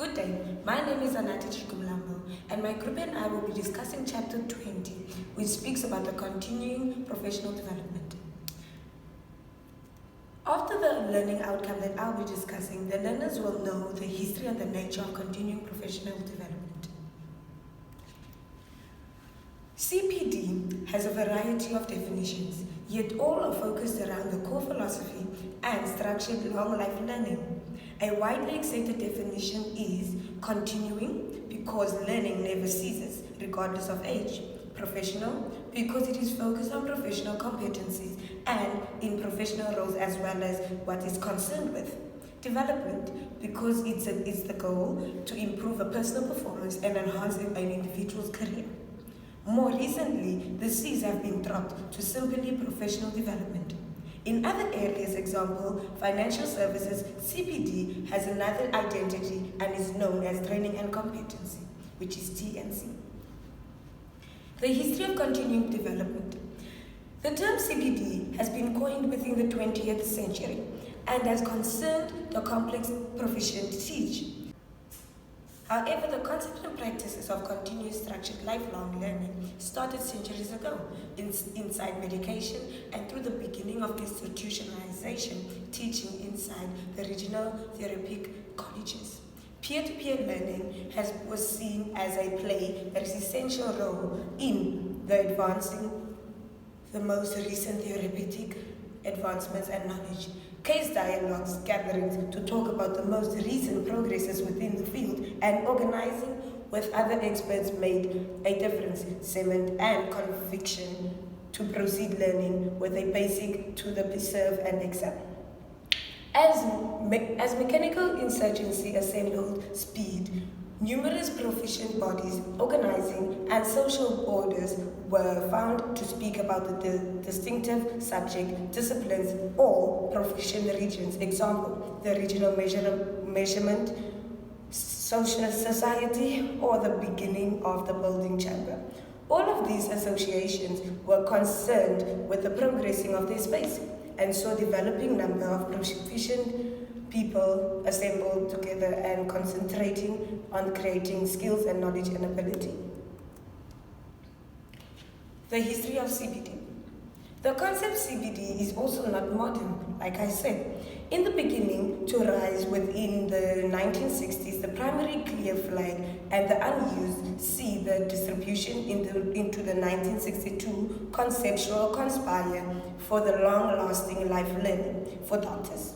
Good day, my name is Anati Chikumlambo, and my group and I will be discussing chapter 20, which speaks about the continuing professional development. After the learning outcome that I'll be discussing, the learners will know the history and the nature of continuing professional development. CPD has a variety of definitions, yet all are focused around the core philosophy and structured long life learning. A widely accepted definition is continuing because learning never ceases, regardless of age. Professional because it is focused on professional competencies and in professional roles as well as what is concerned with. Development because it's the goal to improve a personal performance and enhance an individual's career. More recently, the C's have been dropped to simply professional development. In other areas, example, financial services, CPD has another identity and is known as training and competency, which is T&C. The history of continuing development. The term CPD has been coined within the 20th century and has concerned the complex profession teach. However, the concepts and practices of continuous structured lifelong learning started centuries ago inside medication and through the beginning of institutionalization teaching inside the regional therapeutic colleges. Peer-to-peer learning was seen as a play that is essential role in the advancing the most recent therapeutic advancements and knowledge. Case dialogues, gatherings to talk about the most recent progresses within the field, and organizing with other experts made a difference, cement and conviction to proceed learning with a basic to the preserve and exam. As mechanical insurgency assembled speed, numerous proficient bodies, organizing, and social orders were found to speak about the distinctive subject disciplines or profession regions. Example, the regional measurement, social society, or the beginning of the building chamber. All of these associations were concerned with the progressing of their space, and so developing number of proficient people assembled together and concentrating on creating skills and knowledge and ability. The history of CPD. The concept CPD is also not modern, like I said. In the beginning, to rise within the 1960s, the primary clear flag and the unused see the distribution into the 1962 conceptual conspire for the long-lasting life learning for doctors.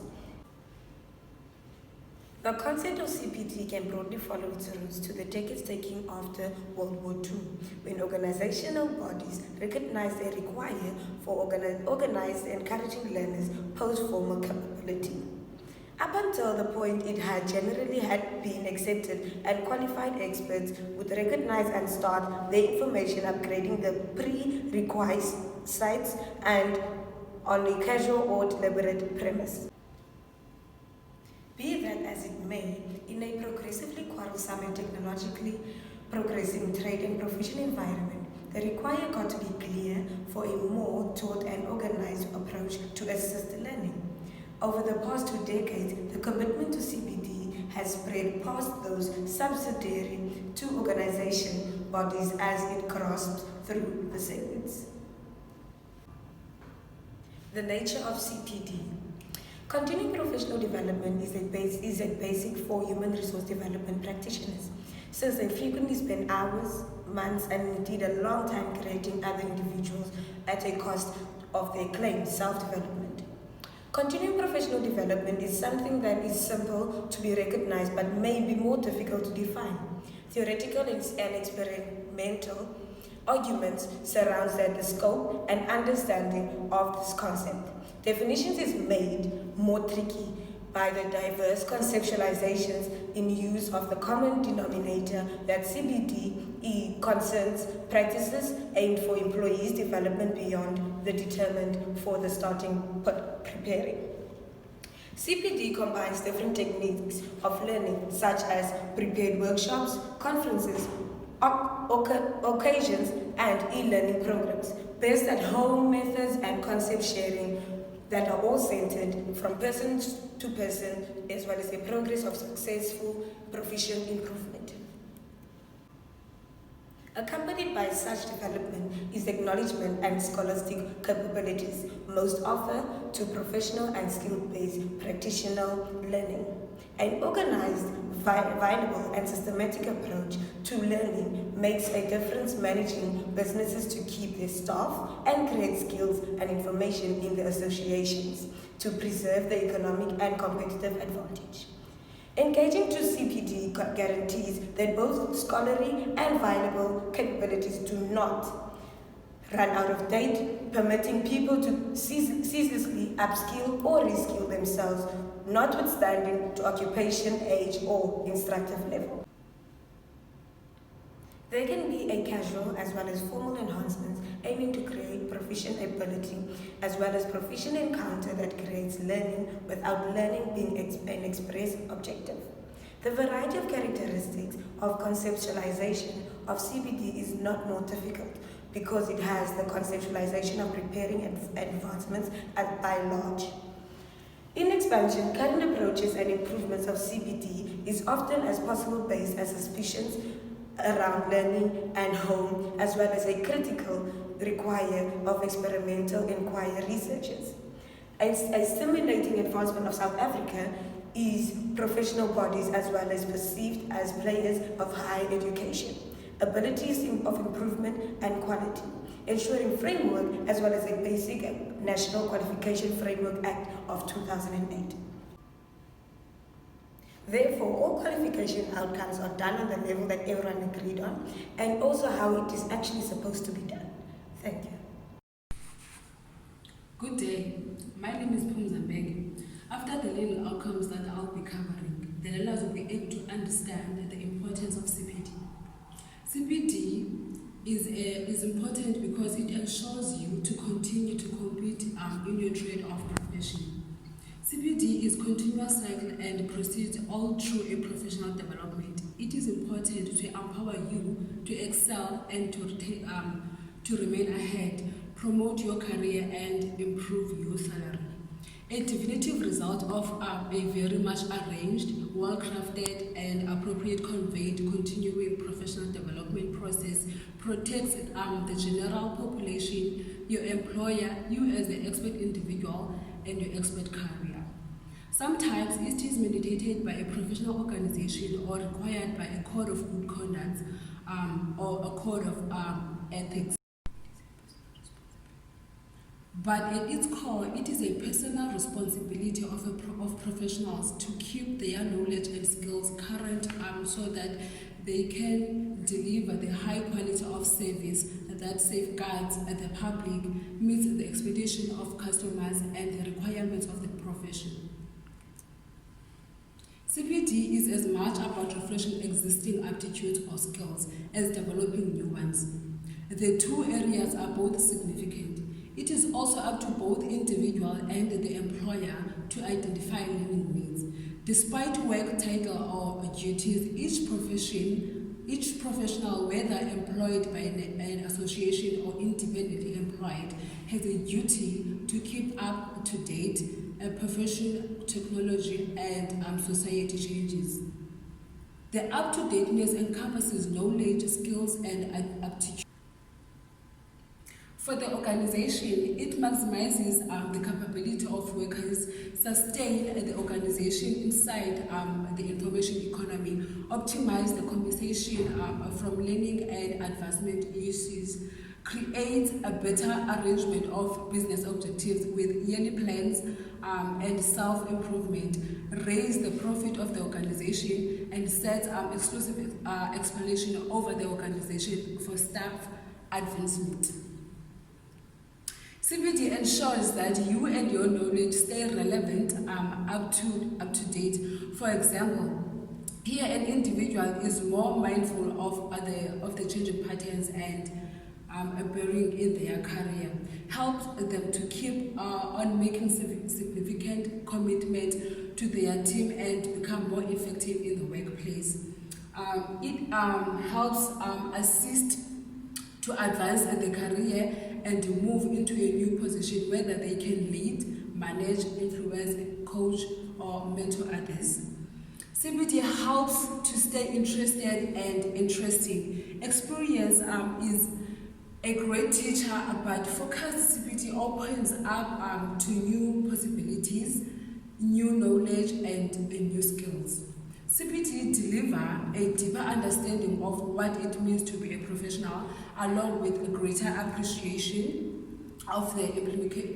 The concept of CPD can broadly follow its roots to the decades taking after World War II, when organizational bodies recognized they require for organized encouraging learners post-formal capability. Up until the point it had generally been accepted and qualified experts would recognize and start their information upgrading the prerequisites sites and on a casual or deliberate premise. Be that as it may, in a progressively quarrelsome and technologically progressing trade and professional environment, the require got to be clear for a more taught and organized approach to assist learning. Over the past 2 decades, the commitment to CPD has spread past those subsidiary to organization bodies as it crossed through the segments. The nature of CPD. Continuing professional development is a basic for human resource development practitioners, since they frequently spend hours, months, and indeed a long time creating other individuals at a cost of their claimed self-development. Continuing professional development is something that is simple to be recognized but may be more difficult to define. Theoretical and experimental arguments surround the scope and understanding of this concept. Definitions is made more tricky by the diverse conceptualizations in use of the common denominator that CPD concerns practices aimed for employees' development beyond the determined for the starting preparing. CPD combines different techniques of learning such as prepared workshops, conferences, occasions, and e-learning programs based at home methods and concept sharing. that are all centered from person to person, as well as a progress of successful proficient improvement. Accompanied by such development is acknowledgement and scholastic capabilities, most offer to professional and skill-based practitioner learning. An organized, viable, and systematic approach to learning makes a difference managing businesses to keep their staff and create skills and information in the associations to preserve the economic and competitive advantage. Engaging to CPD guarantees that both scholarly and viable capabilities do not run out of date, permitting people to ceaselessly upskill or reskill themselves, notwithstanding to occupation, age, or instructive level. There can be a casual as well as formal enhancements aiming to create proficient ability as well as proficient encounter that creates learning without learning being an express objective. The variety of characteristics of conceptualization of CPD is not more difficult because it has the conceptualization of preparing advancements by large. In expansion, current approaches and improvements of CPD is often as possible based as suspicions around learning and home, as well as a critical require of experimental inquiry researchers. A stimulating advancement of South Africa is professional bodies as well as perceived as players of higher education, abilities of improvement and quality, ensuring framework as well as a basic National Qualification Framework Act of 2008. Therefore, all qualification outcomes are done on the level that everyone agreed on, and also how it is actually supposed to be done. Thank you. Good day. My name is Phumzambege. After the learning outcomes that I'll be covering, the learners will be able to understand the importance of CPD. CPD is important because it ensures you to continue to compete in your trade of profession. CPD is continuous cycle and proceeds all through a professional development. It is important to empower you to excel and to remain ahead, promote your career and improve your salary. A definitive result of a very much arranged, well-crafted and appropriate conveyed continuing professional development process protects the general population, your employer, you as the expert individual and your expert career. Sometimes it is mandated by a professional organization or required by a code of good conduct or a code of ethics. But at its core, it is a personal responsibility of professionals to keep their knowledge and skills current so that they can deliver the high quality of service that safeguards the public, meets the expectation of customers and the requirements of the profession. CPD is as much about refreshing existing aptitudes or skills as developing new ones. The two areas are both significant. It is also up to both individual and the employer to identify learning needs. Despite work title or duties, each professional, whether employed by an association or independently employed, has a duty to keep up to date profession, technology, and society changes. The up-to-dateness encompasses knowledge, skills, and aptitude. For the organization, it maximizes the capability of workers, sustain the organization inside the information economy, optimize the compensation from learning and advancement uses, create a better arrangement of business objectives with yearly plans and self-improvement, raise the profit of the organization, and set exclusive explanation over the organization for staff advancement. CPD ensures that you and your knowledge stay relevant, up to date. For example, here an individual is more mindful of the changing patterns and bearing in their career, helps them to keep on making significant commitment to their team and become more effective in the workplace. It helps assist to advance the career and to move into a new position, whether they can lead, manage, influence, coach, or mentor others. CPD helps to stay interested and interesting. Experience is a great teacher, but focused CPD opens up to new possibilities, new knowledge, and new skills. CPD deliver a deeper understanding of what it means to be a professional, along with a greater appreciation of the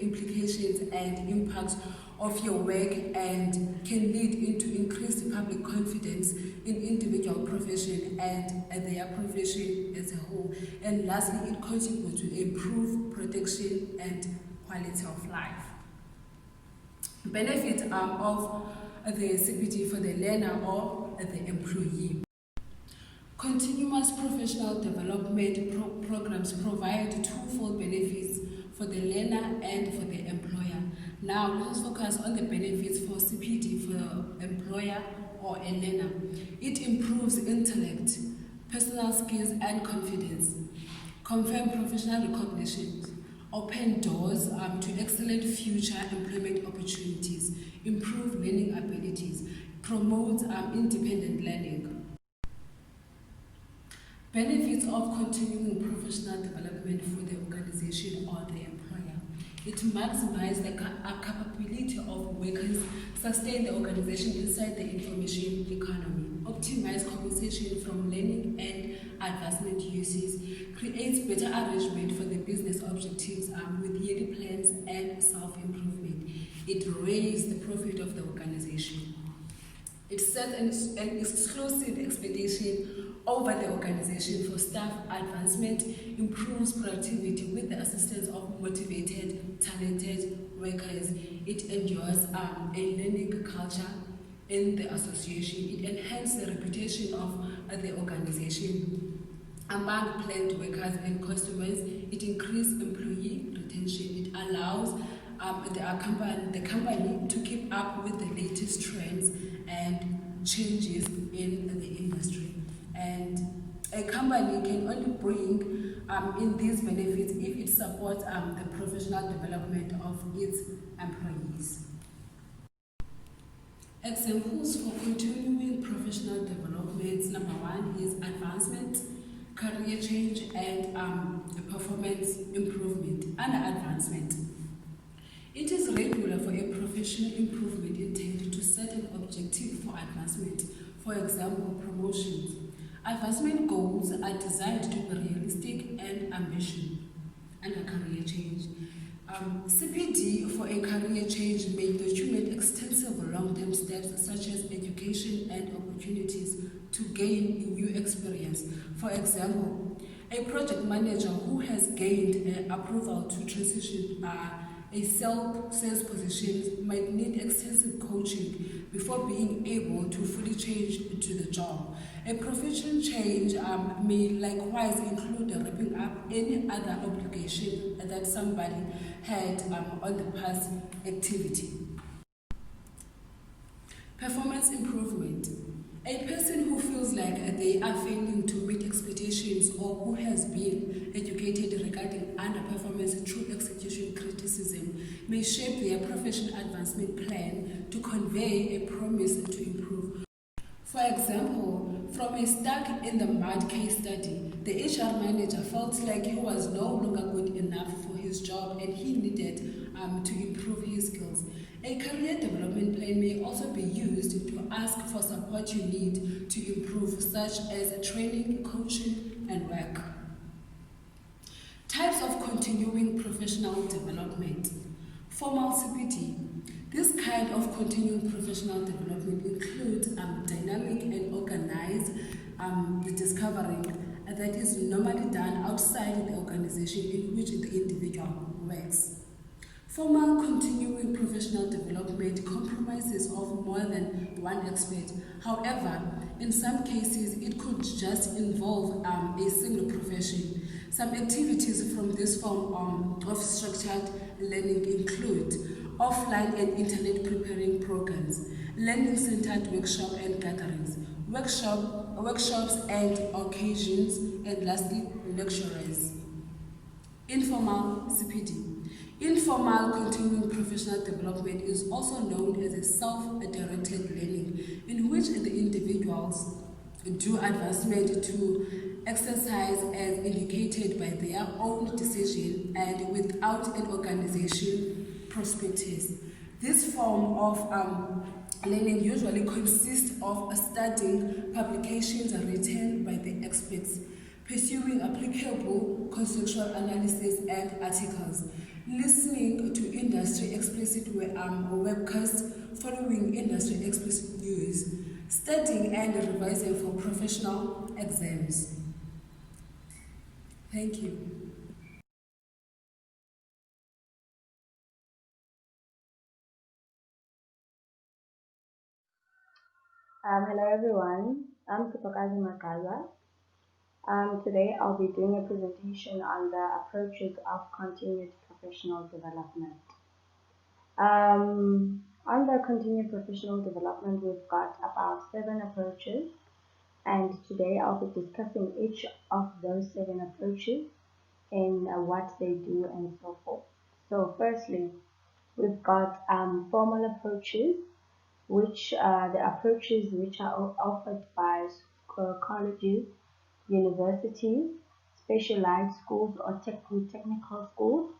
implications and impacts of your work, and can lead into increased public confidence in individual profession and their profession as a whole. And lastly, it contributes to improve protection and quality of life. Benefits of the CPD for the learner or the employee. Continuous professional development programs provide twofold benefits for the learner and for the employer. Now let's focus on the benefits for CPD for the employer or a learner. It improves intellect, personal skills and confidence, confirm professional recognition, open doors to excellent future employment opportunities, improve learning abilities, promote independent learning. Benefits of continuing professional development for the organization or the employer. It maximizes the capability of workers, sustain the organization inside the information economy, optimize compensation from learning and advancement uses, creates better arrangement for the business objectives with yearly plans and self-improvement. It raises the profit of the organization. It sets an exclusive expectation over the organization for staff advancement, improves productivity with the assistance of motivated, talented workers. It endures a learning culture in the association. It enhances the reputation of the organization among plant workers and customers. It increases employee retention. It allows the company to keep up with the latest trends and changes in the industry. And a company can only bring in these benefits if it supports the professional development of its employees. Examples for continuing professional developments: number one is advancement, career change, and performance improvement. Under advancement, it is regular for a professional improvement intended to set an objective for advancement. For example, promotions. Advancement goals are designed to be realistic and ambitious. Under career change, CPD for a career change may document extensive long-term steps such as education and opportunities to gain new experience. For example, a project manager who has gained approval to transition a sales position might need extensive coaching before being able to fully change to the job. A profession change may likewise include wrapping up any other obligation that somebody had on the past activity. Performance improvement. A person who feels like they are failing to meet expectations or who has been educated regarding underperformance through execution criticism may shape their professional advancement plan to convey a promise to improve. For example, from a stuck in the mud case study, the HR manager felt like he was no longer good enough for his job and he needed to improve his skills. A career development plan may also be used to ask for support you need to improve, such as training, coaching, and work. Types of continuing professional development. Formal CPD. This kind of continuing professional development includes dynamic and organized discovering that is normally done outside the organization in which the individual works. Formal continuing professional development comprises of more than one expert. However, in some cases, it could just involve a single profession. Some activities from this form of structured learning include offline and internet preparing programs, learning-centered workshop and gatherings, workshops and occasions, and lastly, lecturers. Informal CPD. Informal continuing professional development is also known as a self-directed learning, in which the individuals do advancement to exercise as indicated by their own decision and without an organization prospectus. This form of learning usually consists of studying publications written by the experts, pursuing applicable contextual analysis and articles, listening to industry explicit webcasts, following industry explicit news, studying and revising for professional exams. Thank you. Hello everyone, I'm Supakazi Makaza. Today I'll be doing a presentation on the approaches of continued professional development. On the continued professional development, we've got about 7 approaches, and today I'll be discussing each of those 7 approaches and what they do and so forth. So firstly, we've got formal approaches, which the approaches which are offered by colleges, universities, specialized schools or technical schools,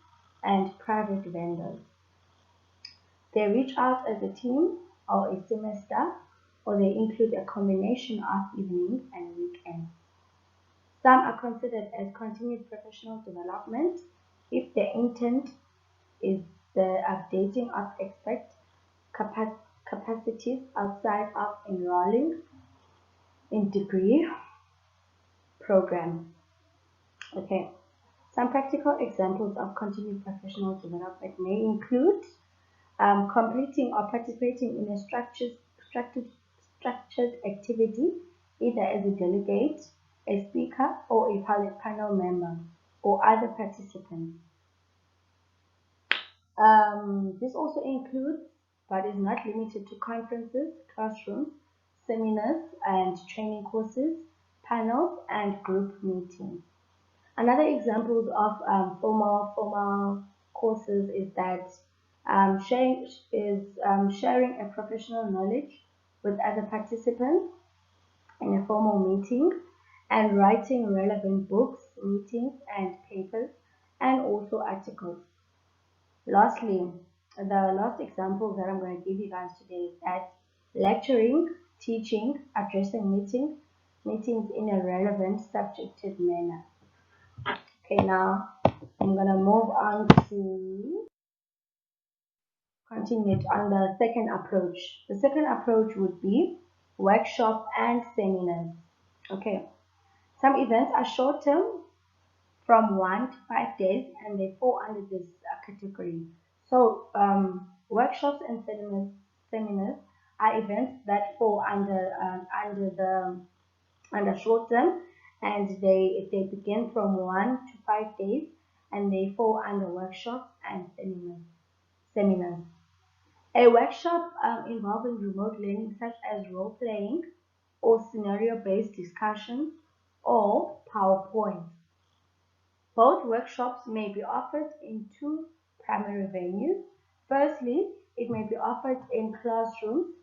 and private vendors. They reach out as a team or a semester, or they include a combination of evenings and weekends. Some are considered as continued professional development if the intent is the updating of expert capacities outside of enrolling in degree programs. Okay, some practical examples of continued professional development may include completing or participating in a structured activity, either as a delegate, a speaker, or a panel member, or other participants. This also includes, but is not limited to, conferences, classrooms, seminars and training courses, panels, and group meetings. Another example of formal courses is that sharing a professional knowledge with other participants in a formal meeting, and writing relevant books, meetings, and papers, and also articles. Lastly, the last example that I'm going to give you guys today is that lecturing, teaching, addressing meetings in a relevant subjective manner. Okay, now I'm going to move on to continue on the second approach. The second approach would be workshop and seminars. Okay, some events are short term from 1 to 5 days and they fall under this category. So workshops and seminars are events that fall under short term, and they begin from 1 to 5 days and they fall under workshops and seminars. A workshop involving remote learning such as role playing or scenario based discussions or PowerPoint. Both workshops may be offered in 2 primary venues. Firstly, it may be offered in classrooms.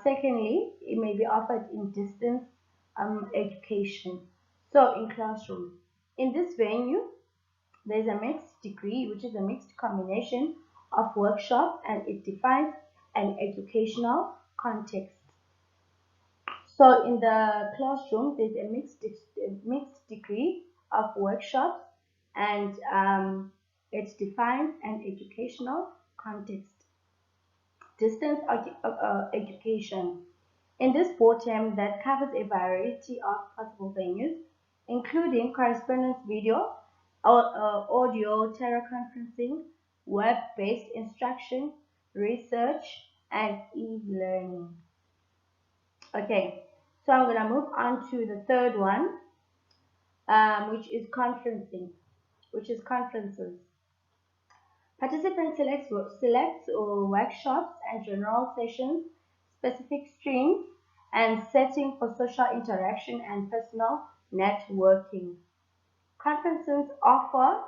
Secondly, it may be offered in distance education. So in classrooms. In this venue, there's a mixed degree, which is a mixed combination of workshop, and it defines an educational context. So in the classroom, there's a mixed degree of workshops, and it defines an educational context. Distance education. In this board term that covers a variety of possible venues, including correspondence video, audio, teleconferencing, web-based instruction, research, and e-learning. Okay, so I'm going to move on to the third one, which is conferences. Participants select workshops and general sessions, specific streams, and setting for social interaction and personal networking. Conferences offer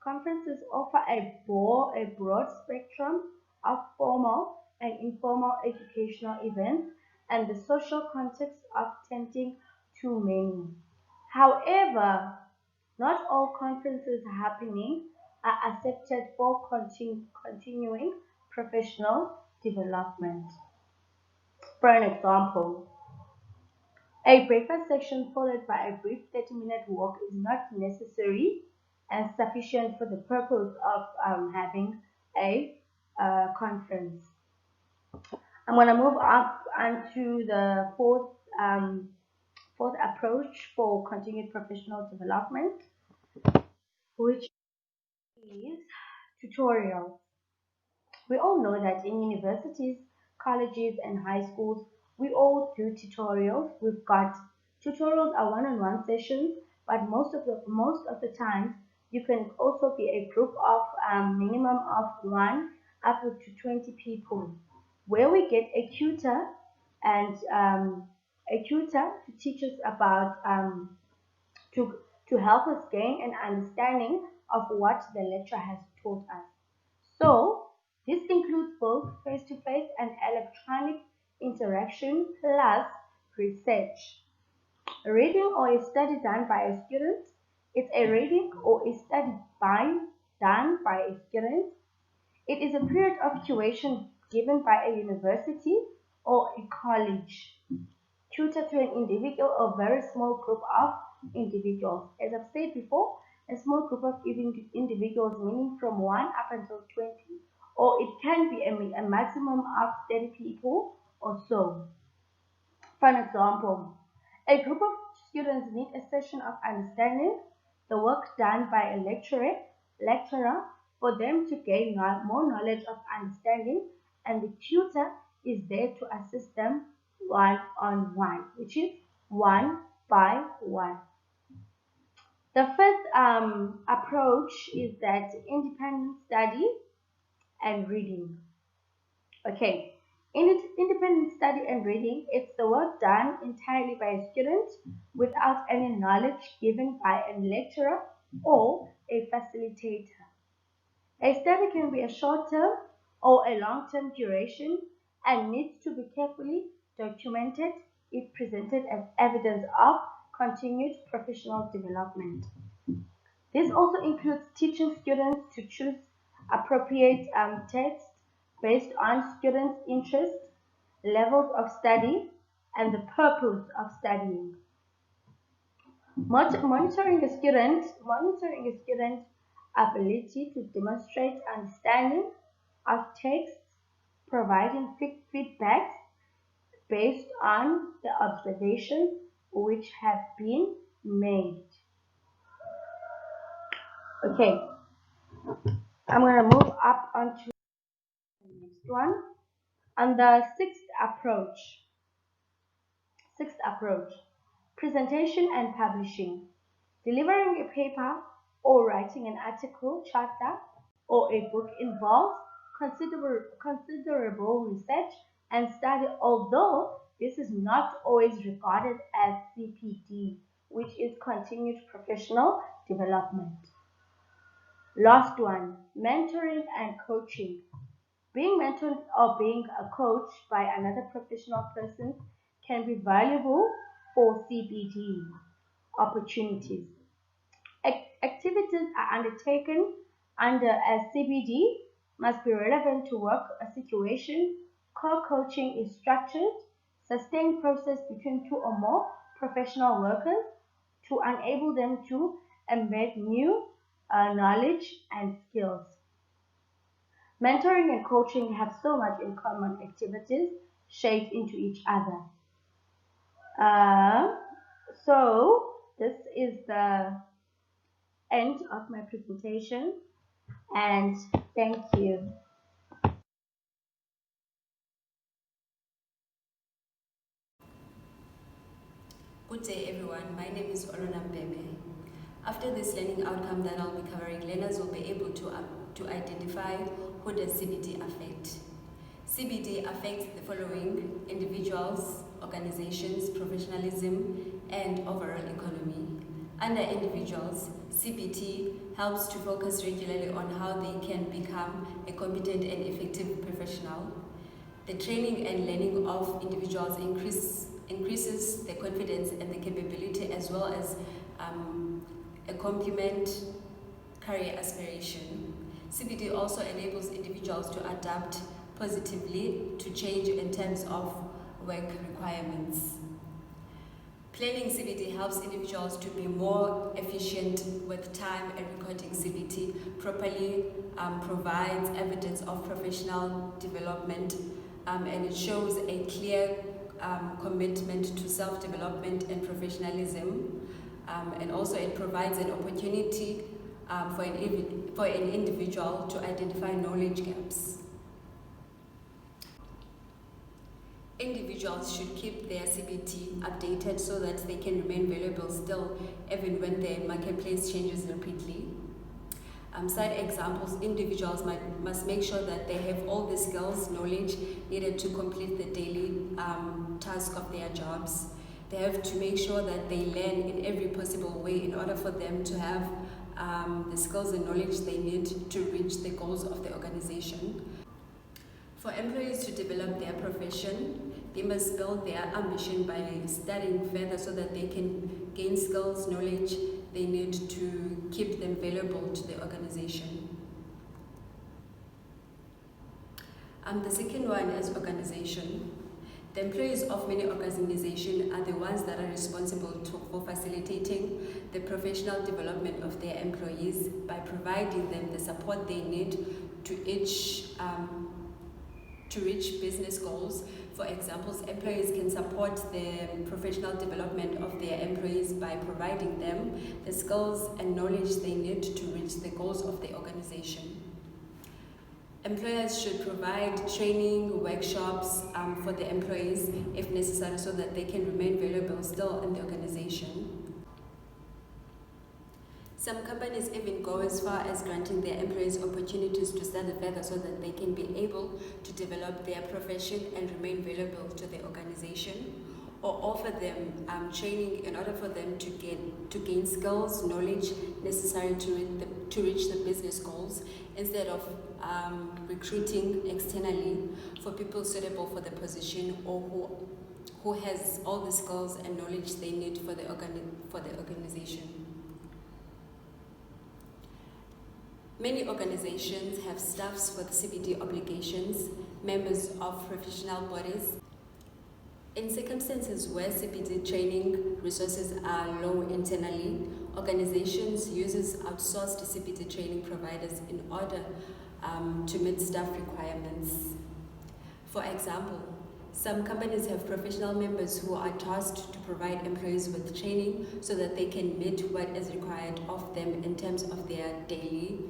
Conferences offer a broad spectrum of formal and informal educational events and the social context of tempting too many. However, not all conferences happening are accepted for continuing professional development. For an example, a breakfast section followed by a brief 30-minute walk is not necessary and sufficient for the purpose of having a conference. I'm going to move up onto the fourth approach for continued professional development, which is tutorials. We all know that in universities, colleges, and high schools, we all do tutorials. We've got tutorials are one-on-one sessions, but most of the times you can also be a group of minimum of one up to 20 people, where we get a tutor and to teach us about to to help us gain an understanding of what the lecturer has taught us. So, this includes both face-to-face and electronic interaction plus research. A reading or a study done by a student is a reading or a study done by a student. It is a period of curation given by a university or a college. Tutor to an individual or very small group of individuals. As I've said before, a small group of individuals, meaning from 1 up until 20, or it can be a maximum of 30 people or so. For an example, a group of students need a session of understanding the work done by a lecturer for them to gain more knowledge of understanding, and the tutor is there to assist them one-on-one, which is 1 by 1. The first approach is that independent study and reading. Okay, in independent study and reading, it's the work done entirely by a student without any knowledge given by a lecturer or a facilitator. A study can be a short-term or a long-term duration and needs to be carefully documented if presented as evidence of continued professional development. This also includes teaching students to choose appropriate texts based on students' interests, levels of study, and the purpose of studying. Monitoring a student's ability to demonstrate understanding of texts, providing feedback based on the observations which have been made. Okay, I'm going to move up onto the next one. On the sixth approach, presentation and publishing. Delivering a paper or writing an article, chapter, or a book involves considerable research and study, although this is not always regarded as CPD, which is continued professional development. Last one, mentoring and coaching. Being mentored or being a coach by another professional person can be valuable for CPD opportunities. Activities are undertaken under a CPD must be relevant to work a situation. Co-coaching is structured, sustained process between two or more professional workers to enable them to embed new knowledge and skills. Mentoring and coaching have so much in common: activities shaped into each other. So this is the end of my presentation, and thank you. Good day everyone, my name is Olona Mbebe. After this learning outcome that I'll be covering, learners will be able to identify who does CBD affect. CBD affects the following: individuals, organizations, professionalism, and overall economy. Under individuals, CBT helps to focus regularly on how they can become a competent and effective professional. The training and learning of individuals increases their confidence and the capability, as well as a complement career aspiration. CPD also enables individuals to adapt positively to change in terms of work requirements. Planning CPD helps individuals to be more efficient with time, and recording CPD properly provides evidence of professional development, and it shows a clear commitment to self-development and professionalism, and also it provides an opportunity for an individual to identify knowledge gaps. Individuals should keep their CPD updated so that they can remain valuable still, even when the marketplace changes rapidly. Side examples: individuals must make sure that they have all the skills, knowledge needed to complete the daily task of their jobs. They have to make sure that they learn in every possible way in order for them to have the skills and knowledge they need to reach the goals of the organization. For employees to develop their profession, they must build their ambition by studying further so that they can gain skills, knowledge they need to keep them valuable to the organization. The second one is organization. The employees of many organizations are the ones that are responsible for facilitating the professional development of their employees by providing them the support they need to reach business goals. For example, employees can support the professional development of their employees by providing them the skills and knowledge they need to reach the goals of the organization. Employers should provide training, workshops for the employees if necessary so that they can remain valuable still in the organization. Some companies even go as far as granting their employees opportunities to study further so that they can be able to develop their profession and remain valuable to the organization, or offer them training in order for them to gain skills, knowledge necessary to reach the business goals, instead of recruiting externally for people suitable for the position or who has all the skills and knowledge they need for the organization. Many organizations have staffs with CPD obligations, members of professional bodies. In circumstances where CPD training resources are low internally, organizations use outsourced CPD training providers in order to meet staff requirements. For example, some companies have professional members who are tasked to provide employees with training so that they can meet what is required of them in terms of their daily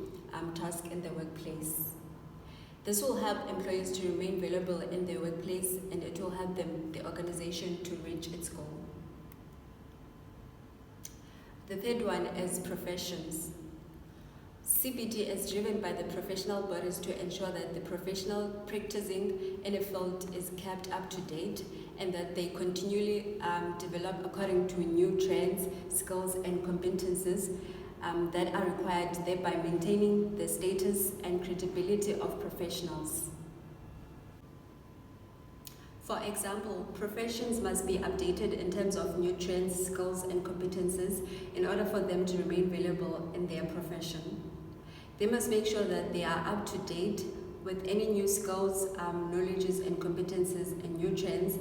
task in the workplace. This will help employees to remain valuable in their workplace, and it will help the organization to reach its goal. The third one is professions. CPD is driven by the professional bodies to ensure that the professional practicing in a field is kept up to date and that they continually develop according to new trends, skills, and competences that are required, thereby maintaining the status and credibility of professionals. For example, professions must be updated in terms of new trends, skills, and competences in order for them to remain valuable in their profession. They must make sure that they are up to date with any new skills, knowledges, and competences and new trends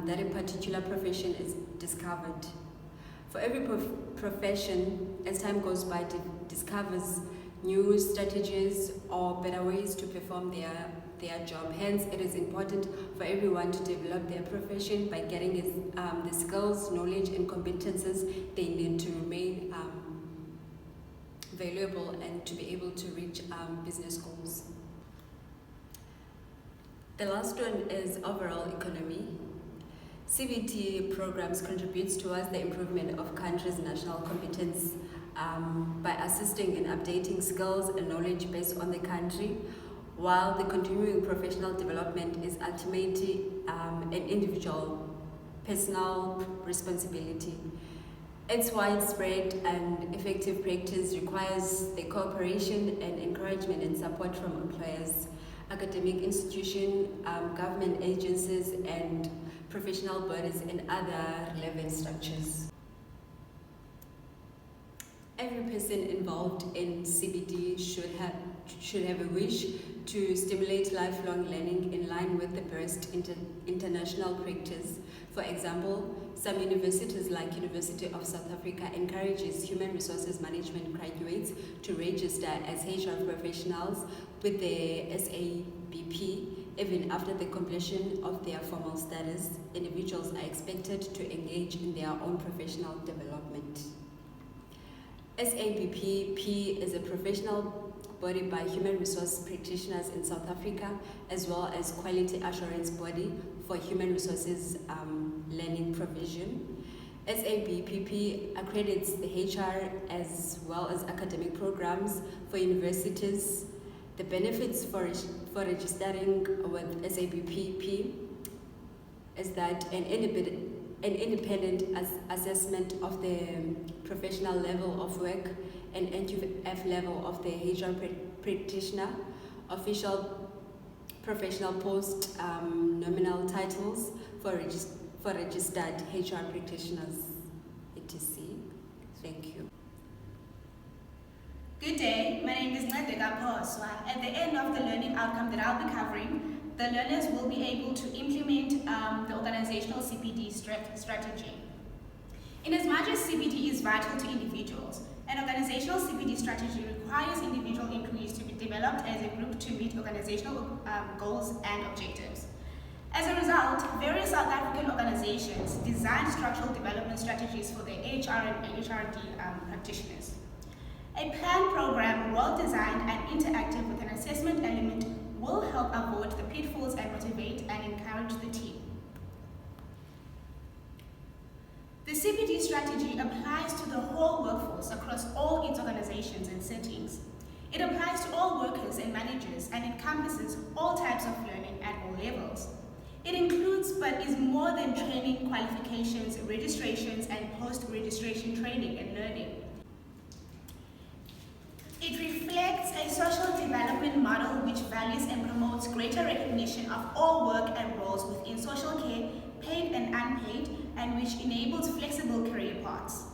that a particular profession is discovered. For every profession, as time goes by, discovers new strategies or better ways to perform their job. Hence, it is important for everyone to develop their profession by getting the skills, knowledge, and competences they need to remain valuable and to be able to reach business goals. The last one is overall economy. CPD programs contributes towards the improvement of countries' national competence by assisting in updating skills and knowledge based on the country, while the continuing professional development is ultimately an individual personal responsibility. Its widespread and effective practice requires the cooperation and encouragement and support from employers, academic institutions, government agencies, and professional bodies and other relevant structures. Every person involved in CPD should have a wish to stimulate lifelong learning in line with the best international practice. For example, some universities like University of South Africa encourages human resources management graduates to register as HR professionals with the SABP. Even after the completion of their formal studies, individuals are expected to engage in their own professional development. SABP is a professional body by human resource practitioners in South Africa, as well as quality assurance body for human resources learning provision. SABP accredits the HR as well as academic programs for universities. The benefits for registering with SABP is that an independent assessment of the professional level of work and NQF level of the HR practitioner, official professional post, nominal titles for registered HR practitioners, etc. Thank you. Good day, my name is Nadega Poswa. At the end of the learning outcome that I'll be covering, the learners will be able to implement the organizational CPD strategy. In as much as CPD is vital to individuals, an organizational CPD strategy requires individual employees to be developed as a group to meet organizational goals and objectives. As a result, various South African organizations design structural development strategies for their HR and HRD practitioners. A planned program, well-designed and interactive with an assessment element, will help avoid the pitfalls and motivate and encourage the team. The CPD strategy applies to the whole workforce across all its organizations and settings. It applies to all workers and managers and encompasses all types of learning at all levels. It includes but is more than training, qualifications, registrations, and post-registration training and learning. It reflects a social development model which values and promotes greater recognition of all work and roles within social care, paid and unpaid, and which enables flexible career paths.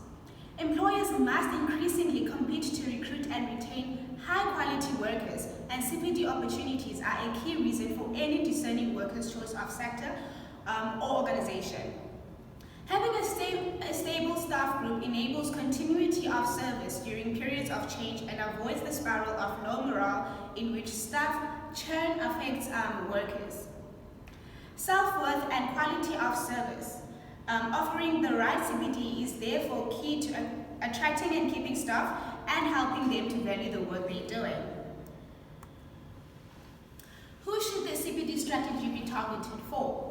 Employers must increasingly compete to recruit and retain high-quality workers, and CPD opportunities are a key reason for any discerning worker's choice of sector or organization. Having a stable staff group enables continuity of service during periods of change and avoids the spiral of low morale in which staff churn affects workers. Self-worth and quality of service. Offering the right CPD is therefore key to attracting and keeping staff and helping them to value the work they're doing. Who should the CPD strategy be targeted for?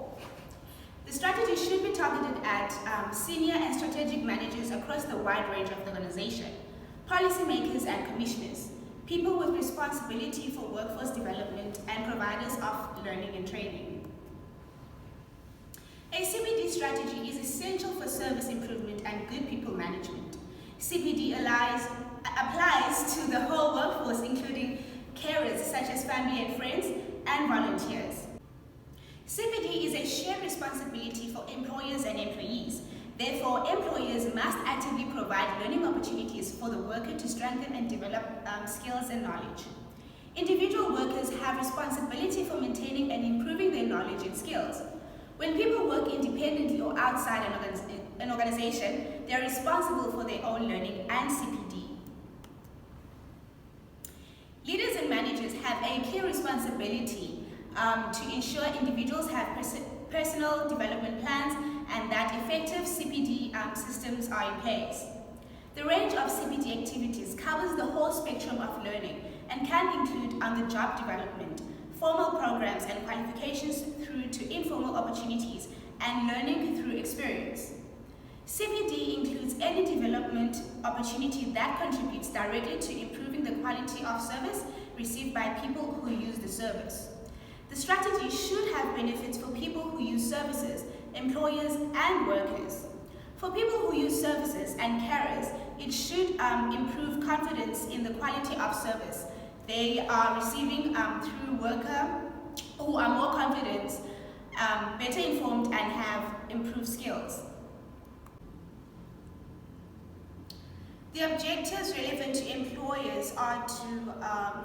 The strategy should be targeted at senior and strategic managers across the wide range of the organization, policymakers and commissioners, people with responsibility for workforce development, and providers of learning and training. A CPD strategy is essential for service improvement and good people management. CPD applies to the whole workforce, including carers such as family and friends and volunteers. CPD is a shared responsibility for employers and employees. Therefore, employers must actively provide learning opportunities for the worker to strengthen and develop skills and knowledge. Individual workers have responsibility for maintaining and improving their knowledge and skills. When people work independently or outside an organization, they are responsible for their own learning and CPD. Leaders and managers have a key responsibility to ensure individuals have personal development plans and that effective CPD systems are in place. The range of CPD activities covers the whole spectrum of learning and can include on-the-job development, formal programs and qualifications through to informal opportunities and learning through experience. CPD includes any development opportunity that contributes directly to improving the quality of service received by people who use the service. The strategy should have benefits for people who use services, employers, and workers. For people who use services and carers, it should improve confidence in the quality of service they are receiving through workers who are more confident, better informed, and have improved skills. The objectives relevant to employers are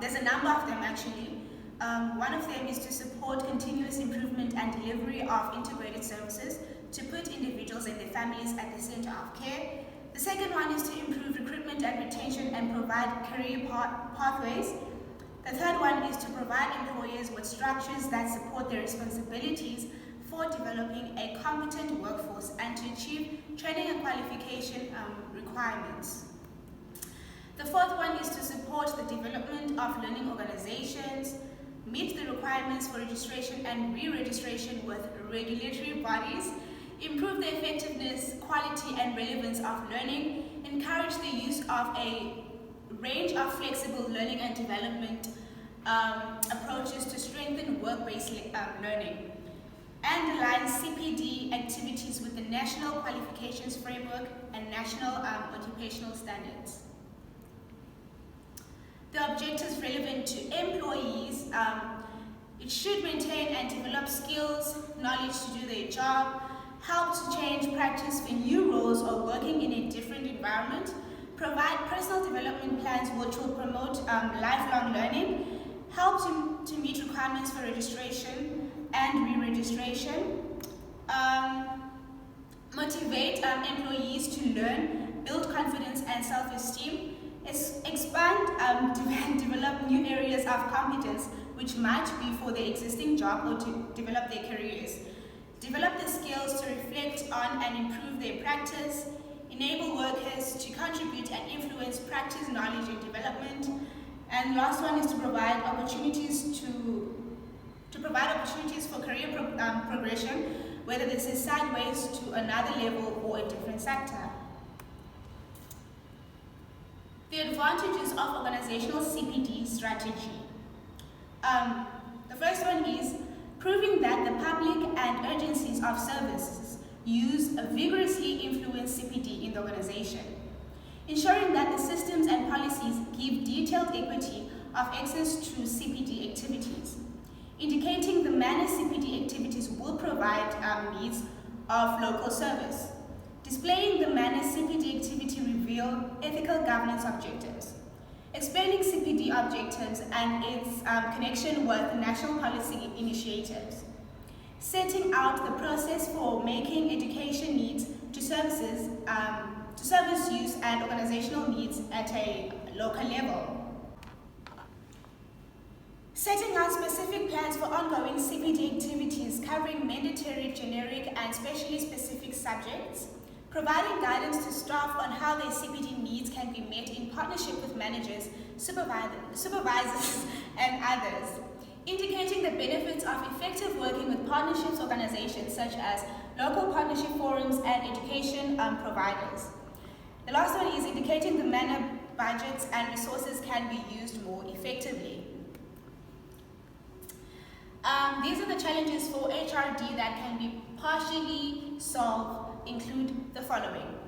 there's a number of them actually. One of them is to support continuous improvement and delivery of integrated services to put individuals and their families at the center of care. The second one is to improve recruitment and retention and provide career pathways. The third one is to provide employers with structures that support their responsibilities for developing a competent workforce and to achieve training and qualification requirements. The fourth one is to support the development of learning organizations, meet the requirements for registration and re-registration with regulatory bodies, improve the effectiveness, quality, and relevance of learning, encourage the use of a range of flexible learning and development approaches to strengthen work-based learning, and align CPD activities with the National Qualifications Framework and National Occupational Standards. The objectives relevant to employees, it should maintain and develop skills, knowledge to do their job, help to change practice for new roles or working in a different environment, provide personal development plans which will promote lifelong learning, help to meet requirements for registration and re-registration, motivate employees to learn, build confidence and self-esteem, expand and develop new areas of competence which might be for their existing job or to develop their careers, develop the skills to reflect on and improve their practice, enable workers to contribute and influence practice, knowledge and development, and last one is to provide opportunities for career progression, whether this is sideways to another level or a different sector. The advantages of organizational CPD strategy. The first one is proving that the public and agencies of services use a vigorously influence CPD in the organization. Ensuring that the systems and policies give detailed equity of access to CPD activities. Indicating the manner CPD activities will provide needs of local service. Displaying the manner CPD activity reveal ethical governance objectives. Explaining CPD objectives and its connection with national policy initiatives. Setting out the process for making education needs to services, to service use and organizational needs at a local level. Setting out specific plans for ongoing CPD activities covering mandatory, generic, and specially specific subjects. Providing guidance to staff on how their CPD needs can be met in partnership with managers, supervisors, and others. Indicating the benefits of effective working with partnerships organizations such as local partnership forums and education providers. The last one is indicating the manner budgets and resources can be used more effectively. These are the challenges for HRD that can be partially solved include the following.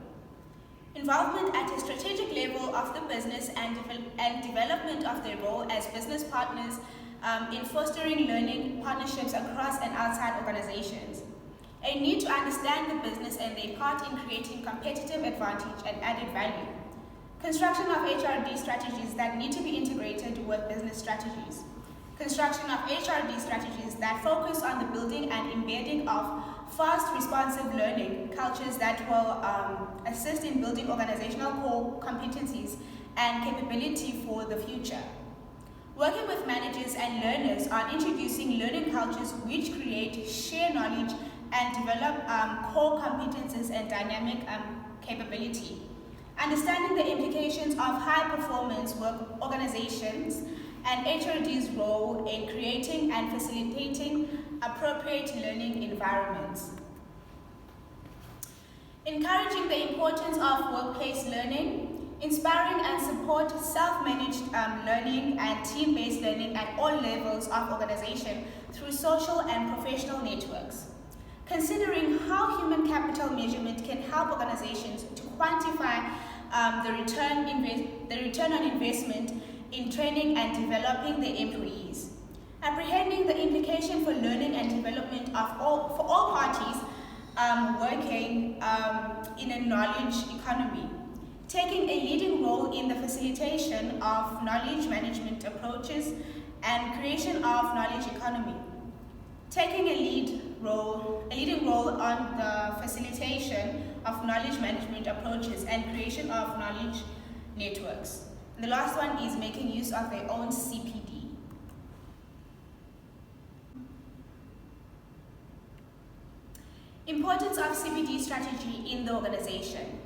Involvement at a strategic level of the business and development of their role as business partners in fostering learning partnerships across and outside organizations. A need to understand the business and their part in creating competitive advantage and added value. Construction of HRD strategies that need to be integrated with business strategies. Construction of HRD strategies that focus on the building and embedding of fast, responsive learning cultures that will assist in building organizational core competencies and capability for the future. Working with managers and learners on introducing learning cultures which create shared knowledge and develop core competencies and dynamic capability. Understanding the implications of high-performance work organizations and HRD's role in creating and facilitating appropriate learning environments. Encouraging the importance of workplace learning, inspiring and support self-managed learning and team-based learning at all levels of organization through social and professional networks. considering how human capital measurement can help organizations to quantify the return on investment in training and developing their employees, apprehending the implication for learning and development for all parties working in a knowledge economy, taking a leading role in the facilitation of knowledge management approaches and creation of knowledge economy, taking a leading role on the facilitation of knowledge management approaches and creation of knowledge networks. And the last one is making use of their own CPD. Importance of CPD strategy in the organization.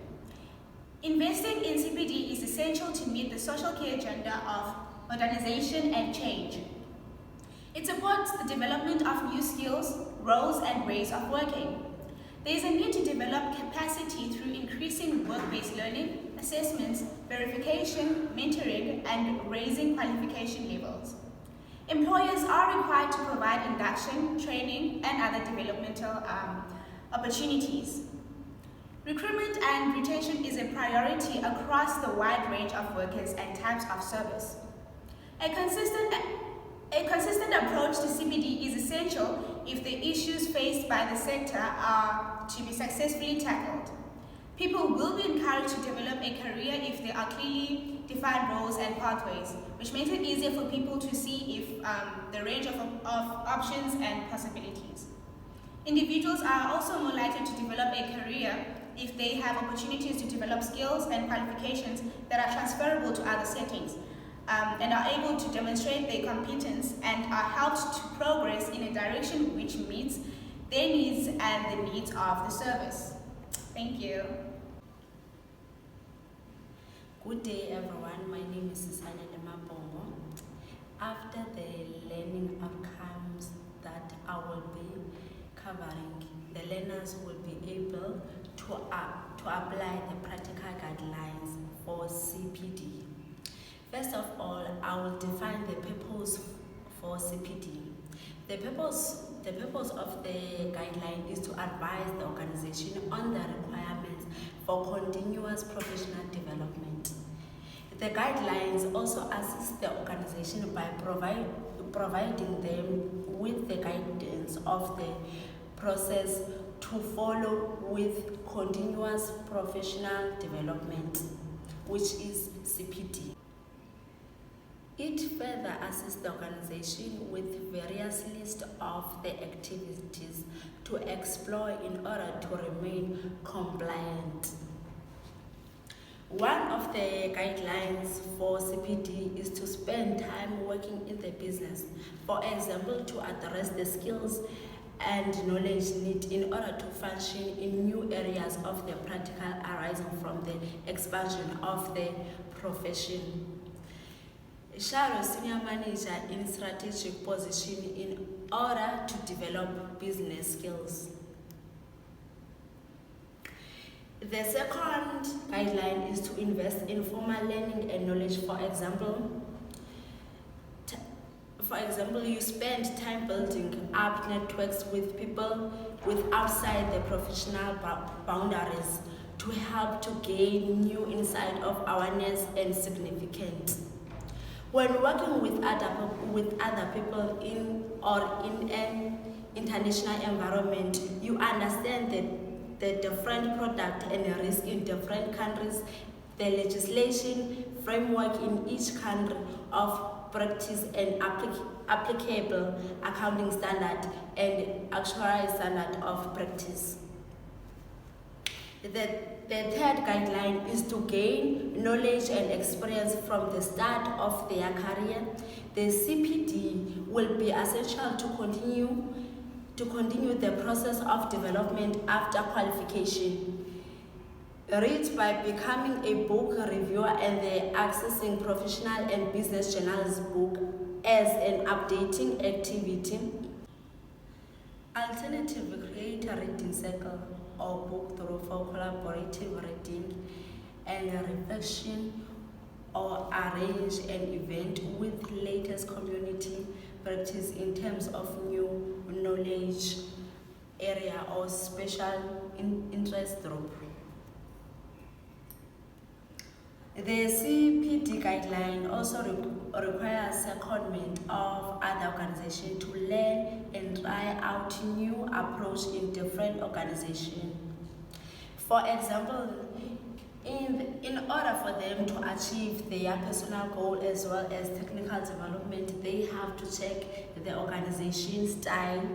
Investing in CPD is essential to meet the social care agenda of modernization and change. It supports the development of new skills, roles, and ways of working. There is a need to develop capacity through increasing work-based learning, assessments, verification, mentoring, and raising qualification levels. Employers are required to provide induction, training, and other developmental opportunities. Recruitment and retention is a priority across the wide range of workers and types of service. A consistent approach to CPD is essential if the issues faced by the sector are to be successfully tackled. People will be encouraged to develop a career if there are clearly defined roles and pathways, which makes it easier for people to see if the range of options and possibilities. Individuals are also more likely to develop a career if they have opportunities to develop skills and qualifications that are transferable to other settings, and are able to demonstrate their competence and are helped to progress in a direction which meets their needs and the needs of the service. Thank you. Good day everyone, my name is Sisanele Mabongo. After the learning outcomes that I will be covering, the learners will be able to apply the practical guidelines for CPD. First of all, I will define the purpose for CPD. The purpose of the guideline is to advise the organization on the requirements for continuous professional development. The guidelines also assist the organization by providing them with the guidance of the process to follow with continuous professional development, which is CPD. It further assists the organization with various lists of the activities to explore in order to remain compliant. One of the guidelines for CPD is to spend time working in the business, for example, to address the skills and knowledge needed in order to function in new areas of the practical arising from the expansion of the profession. Shadow Senior Manager in strategic position in order to develop business skills. The second guideline is to invest in formal learning and knowledge. For example, you spend time building up networks with people with outside the professional boundaries to help to gain new insight of awareness and significance. When working with other people in an international environment, you understand the different product and risk in different countries, the legislation framework in each country of practice and applicable accounting standard and actuarial standard of practice. The third guideline is to gain knowledge and experience from the start of their career. The CPD will be essential to continue the process of development after qualification. Read by becoming a book reviewer and the Accessing Professional and Business Journals book as an updating activity. Alternatively, create a reading circle or book through for collaborative reading and reflection, or arrange an event with latest community practice in terms of new knowledge. area or special interest group. The CPD guideline also requires secondment of other organizations to learn and try out new approach in different organizations. For example, in order for them to achieve their personal goal as well as technical development, they have to check the organization style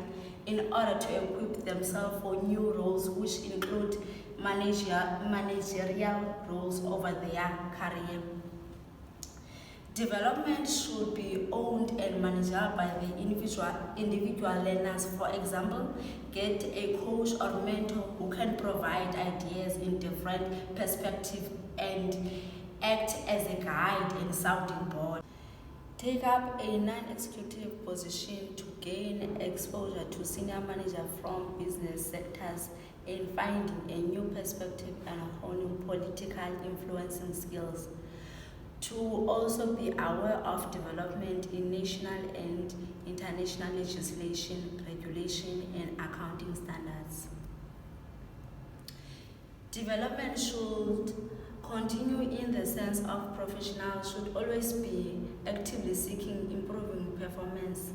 in order to equip themselves for new roles, which include managerial roles over their career. Development should be owned and managed by the individual learners. For example, get a coach or mentor who can provide ideas in different perspectives and act as a guide and sounding board. Take up a non-executive position to gain exposure to senior managers from business sectors in finding a new perspective and honing political influencing skills. To also be aware of development in national and international legislation, regulation, and accounting standards. Development should continue in the sense of professionals should always be actively seeking improving performance.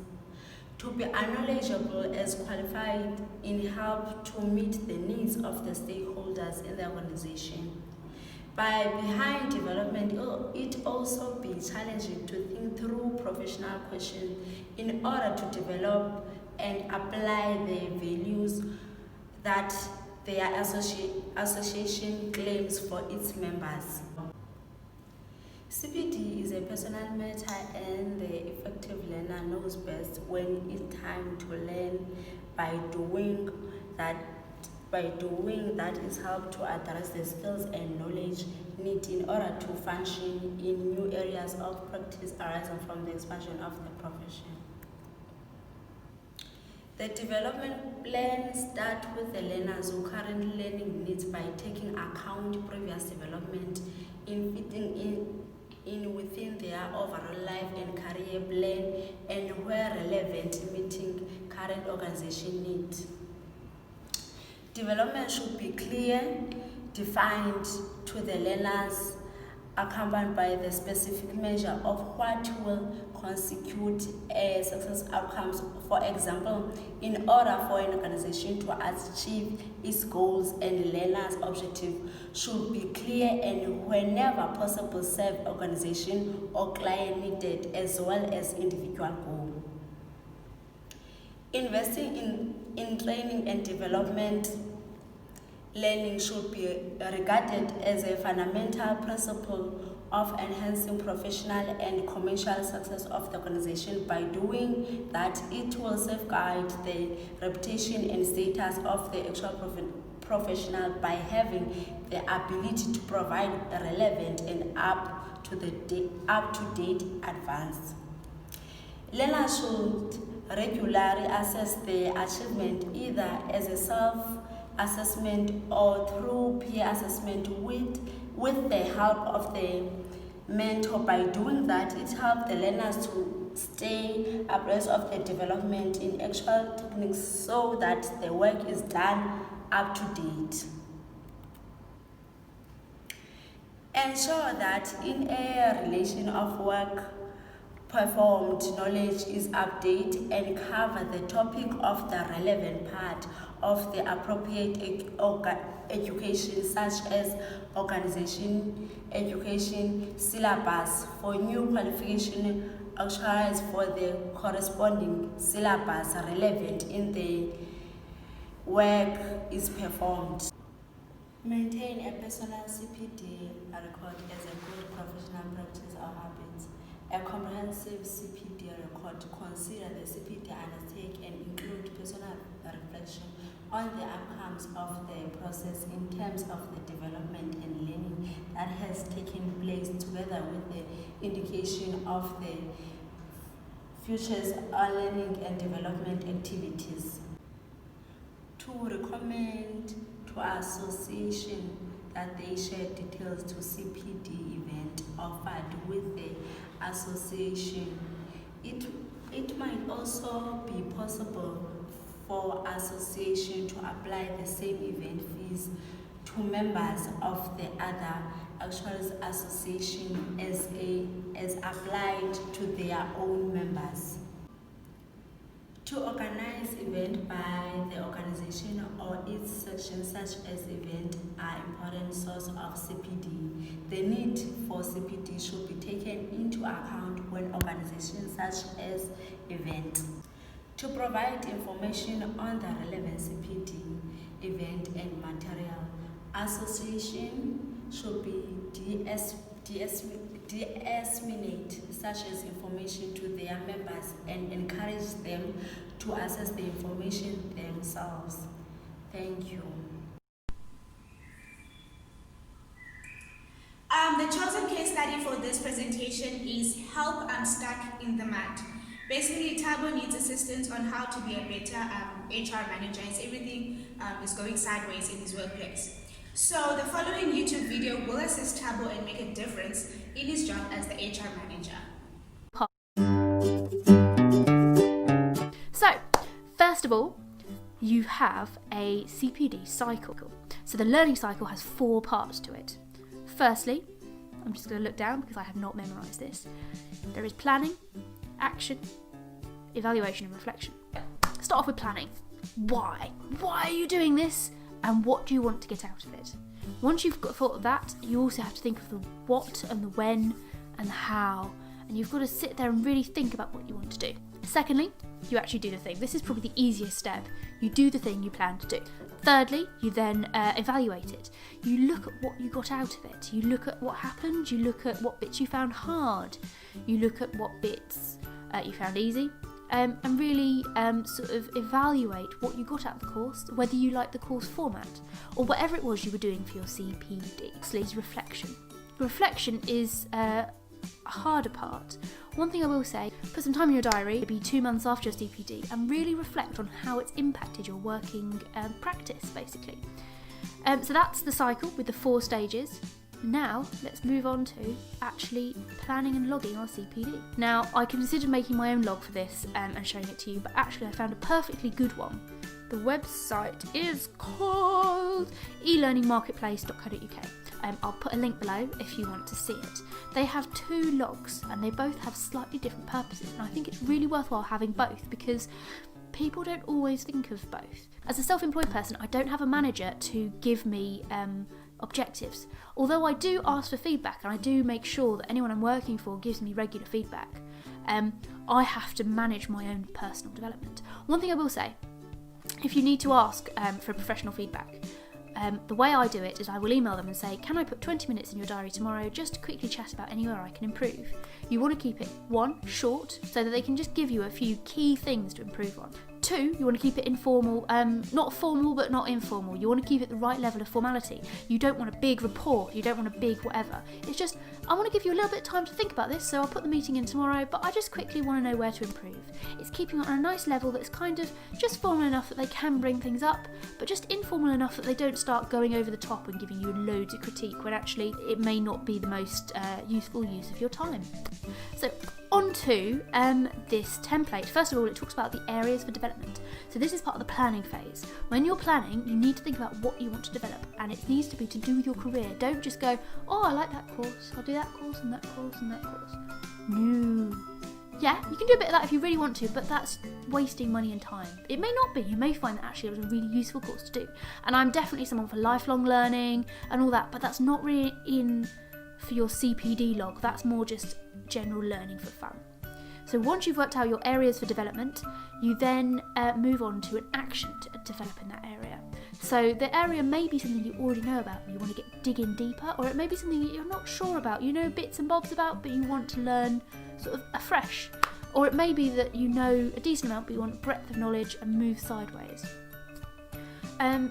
To be knowledgeable as qualified in help to meet the needs of the stakeholders in the organization. By behind development, it also be challenging to think through professional questions in order to develop and apply the values that their association claims for its members. CPD is a personal matter, and the effective learner knows best when it's time to learn. By doing that is help to address the skills and knowledge needed in order to function in new areas of practice arising from the expansion of the profession. The development plan starts with the learners who currently learning needs by taking account previous development in fitting in within their overall life and career plan, and where relevant meeting current organization needs. Development should be clear, defined to the learners, accompanied by the specific measure of what will constitute a success outcomes. For example, in order for an organization to achieve its goals and learners' objective should be clear and whenever possible serve organization or client needed as well as individual goal. Investing in training and development learning should be regarded as a fundamental principle of enhancing professional and commercial success of the organization. By doing that, it will safeguard the reputation and status of the actual professional by having the ability to provide relevant and up-to-date advice. Learners should regularly assess their achievement either as a self-assessment or through peer assessment with the help of the mentor. By doing that, it helps the learners to stay abreast of the development in actual techniques so that the work is done up to date. Ensure that in a relation of work performed, knowledge is updated and cover the topic of the relevant part of the appropriate education, such as organization, education, syllabus for new qualification, actualize for the corresponding syllabus relevant in the work is performed. Maintain a personal CPD record as a good professional practice or habit. A comprehensive CPD record consider the CPD undertake and include personal reflection on the outcomes of the process in terms of the development and learning that has taken place, together with the indication of the future's learning and development activities. To recommend to association that they share details to CPD event offered with the association. It might also be possible for association to apply the same event fees to members of the other actual association as applied to their own members. To organize event by the organization or its section such as event are important source of CPD. The need for CPD should be taken into account when organizing such as event. To provide information on the relevant CPD event and material, association should be disseminate such as information to their members and encourage them to access the information themselves. Thank you. The chosen case study for this presentation is Help Unstuck in the Mud. Basically, Thabo needs assistance on how to be a better HR manager as everything is going sideways in his workplace. So the following YouTube video will assist Thabo and make a difference in his job as the HR manager. So, first of all, you have a CPD cycle. So the learning cycle has 4 parts to it. Firstly, I'm just going to look down because I have not memorised this. There is planning, action, evaluation and reflection. Start off with planning. Why? Why are you doing this? And what do you want to get out of it? Once you've got thought of that, you also have to think of the what and the when and the how. And you've got to sit there and really think about what you want to do. Secondly, you actually do the thing. This is probably the easiest step. You do the thing you plan to do. Thirdly, you then evaluate it. You look at what you got out of it. You look at what happened. You look at what bits you found hard. You look at what bits you found easy. And really sort of evaluate what you got out of the course, whether you like the course format or whatever it was you were doing for your CPD. Next is reflection. Reflection is a harder part. One thing I will say, put some time in your diary, maybe 2 months after your CPD, and really reflect on how it's impacted your working practice, basically. So that's the cycle with the 4 stages. Now, let's move on to actually planning and logging our CPD. Now, I considered making my own log for this and showing it to you, but actually I found a perfectly good one. The website is called elearningmarketplace.co.uk. I'll put a link below if you want to see it. They have 2 logs and they both have slightly different purposes, and I think it's really worthwhile having both because people don't always think of both. As a self-employed person, I don't have a manager to give me objectives, although I do ask for feedback and I do make sure that anyone I'm working for gives me regular feedback. I have to manage my own personal development. One thing I will say, if you need to ask for professional feedback, the way I do it is I will email them and say, can I put 20 minutes in your diary tomorrow just to quickly chat about anywhere I can improve? You want to keep it, 1, short, so that they can just give you a few key things to improve on. 2, you want to keep it informal, not formal but not informal. You want to keep it the right level of formality. You don't want a big report, you don't want a big whatever. It's just, I want to give you a little bit of time to think about this, so I'll put the meeting in tomorrow, but I just quickly want to know where to improve. It's keeping it on a nice level that's kind of just formal enough that they can bring things up, but just informal enough that they don't start going over the top and giving you loads of critique when actually it may not be the most useful use of your time. So on to this template. First of all, it talks about the areas for development. So this is part of the planning phase. When you're planning, you need to think about what you want to develop, and it needs to be to do with your career. Don't just go, oh, I like that course, I'll do that course and that course and that course. No. Yeah, you can do a bit of that if you really want to, but that's wasting money and time. It may not be. You may find that actually it was a really useful course to do. And I'm definitely someone for lifelong learning and all that, but that's not really in for your CPD log. That's more just general learning for fun. So once you've worked out your areas for development, you then move on to an action to develop in that area. So the area may be something you already know about and you want to dig in deeper, or it may be something that you're not sure about, you know bits and bobs about, but you want to learn sort of afresh. Or it may be that you know a decent amount, but you want breadth of knowledge and move sideways.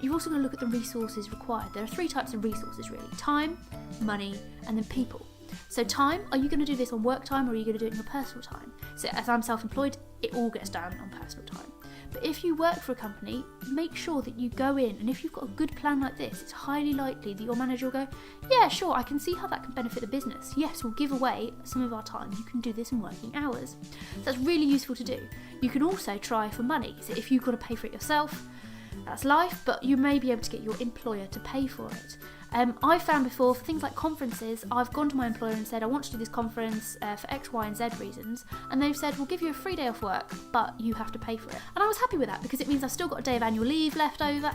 You've also got to look at the resources required. There are 3 types of resources really: time, money, and then people. So time, are you going to do this on work time or are you going to do it in your personal time? So as I'm self-employed, it all gets done on personal time. But if you work for a company, make sure that you go in, and if you've got a good plan like this, it's highly likely that your manager will go, yeah, sure, I can see how that can benefit the business. Yes, we'll give away some of our time. You can do this in working hours. So that's really useful to do. You can also try for money. So if you've got to pay for it yourself, that's life, but you may be able to get your employer to pay for it. I found before, for things like conferences, I've gone to my employer and said I want to do this conference for X, Y and Z reasons, and they've said we'll give you a free day off work, but you have to pay for it. And I was happy with that because it means I've still got a day of annual leave left over,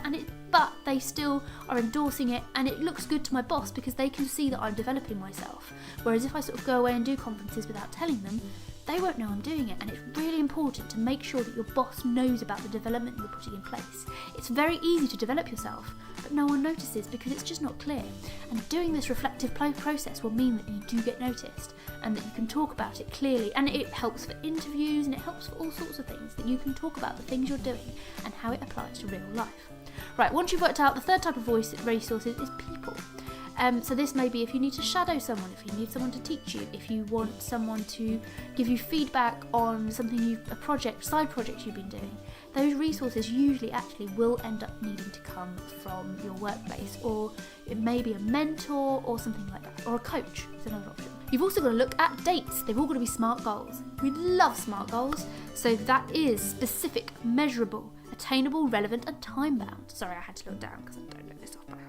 but they still are endorsing it, and it looks good to my boss because they can see that I'm developing myself. Whereas if I sort of go away and do conferences without telling them, they won't know I'm doing it, and it's really important to make sure that your boss knows about the development you're putting in place. It's very easy to develop yourself, but no one notices because it's just not clear. And doing this reflective process will mean that you do get noticed and that you can talk about it clearly, and it helps for interviews and it helps for all sorts of things, that you can talk about the things you're doing and how it applies to real life. Right, once you've worked out, the third type of resources is people. So this may be if you need to shadow someone, if you need someone to teach you, if you want someone to give you feedback on something side project you've been doing. Those resources usually actually will end up needing to come from your workplace, or it may be a mentor or something like that, or a coach is another option. You've also got to look at dates. They've all got to be SMART goals. We love SMART goals, so that is specific, measurable, attainable, relevant and time-bound. Sorry, I had to look down because I don't know this off by heart.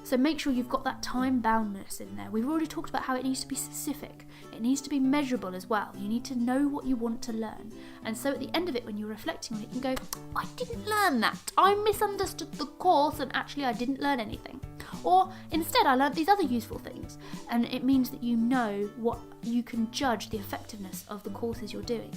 So make sure you've got that time-boundness in there. We've already talked about how it needs to be specific. It needs to be measurable as well. You need to know what you want to learn. And so at the end of it, when you're reflecting on it, you can go, I didn't learn that. I misunderstood the course and actually I didn't learn anything. Or instead, I learned these other useful things. And it means that you know what you can judge the effectiveness of the courses you're doing.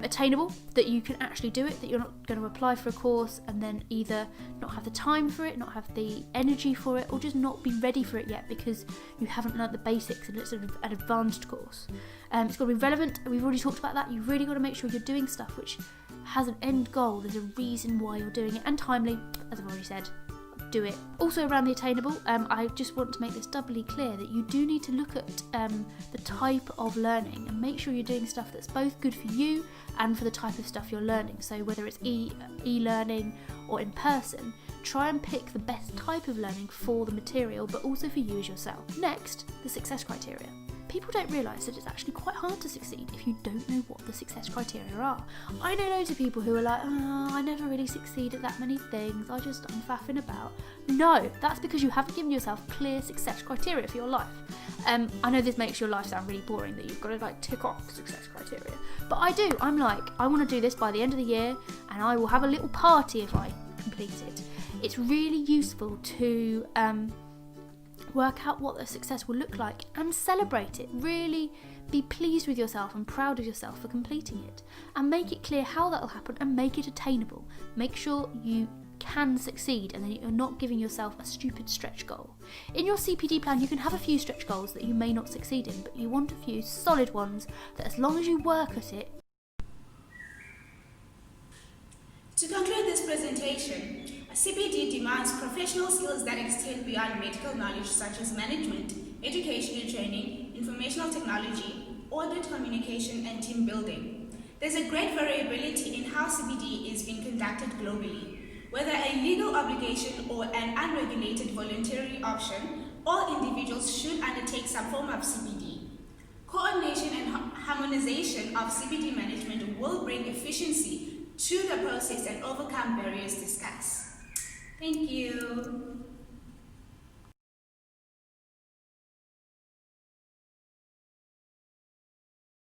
Attainable, that you can actually do it, that you're not going to apply for a course and then either not have the time for it, not have the energy for it, or just not be ready for it yet because you haven't learnt the basics and it's an advanced course. It's got to be relevant. We've already talked about that. You've really got to make sure you're doing stuff which has an end goal. There's a reason why you're doing it, and timely, as I've already said. Do it. Also around the attainable, I just want to make this doubly clear that you do need to look at the type of learning and make sure you're doing stuff that's both good for you and for the type of stuff you're learning. So whether it's e-learning or in person, try and pick the best type of learning for the material, but also for you as yourself. Next, the success criteria. People don't realise that it's actually quite hard to succeed if you don't know what the success criteria are. I know loads of people who are like, I never really succeed at that many things, I'm faffing about. No, that's because you haven't given yourself clear success criteria for your life. I know this makes your life sound really boring, that you've got to tick off success criteria. But I do, I'm like, I want to do this by the end of the year and I will have a little party if I complete it. It's really useful to work out what the success will look like and celebrate it. Really be pleased with yourself and proud of yourself for completing it, and make it clear how that will happen and make it attainable. Make sure you can succeed and that you're not giving yourself a stupid stretch goal. In your CPD plan you can have a few stretch goals that you may not succeed in, but you want a few solid ones that as long as you work at it. To conclude this presentation, CPD demands professional skills that extend beyond medical knowledge such as management, education and training, informational technology, audit, communication and team building. There's a great variability in how CPD is being conducted globally. Whether a legal obligation or an unregulated voluntary option, all individuals should undertake some form of CPD. Coordination and harmonization of CPD management will bring efficiency to the process and overcome barriers discussed. Thank you.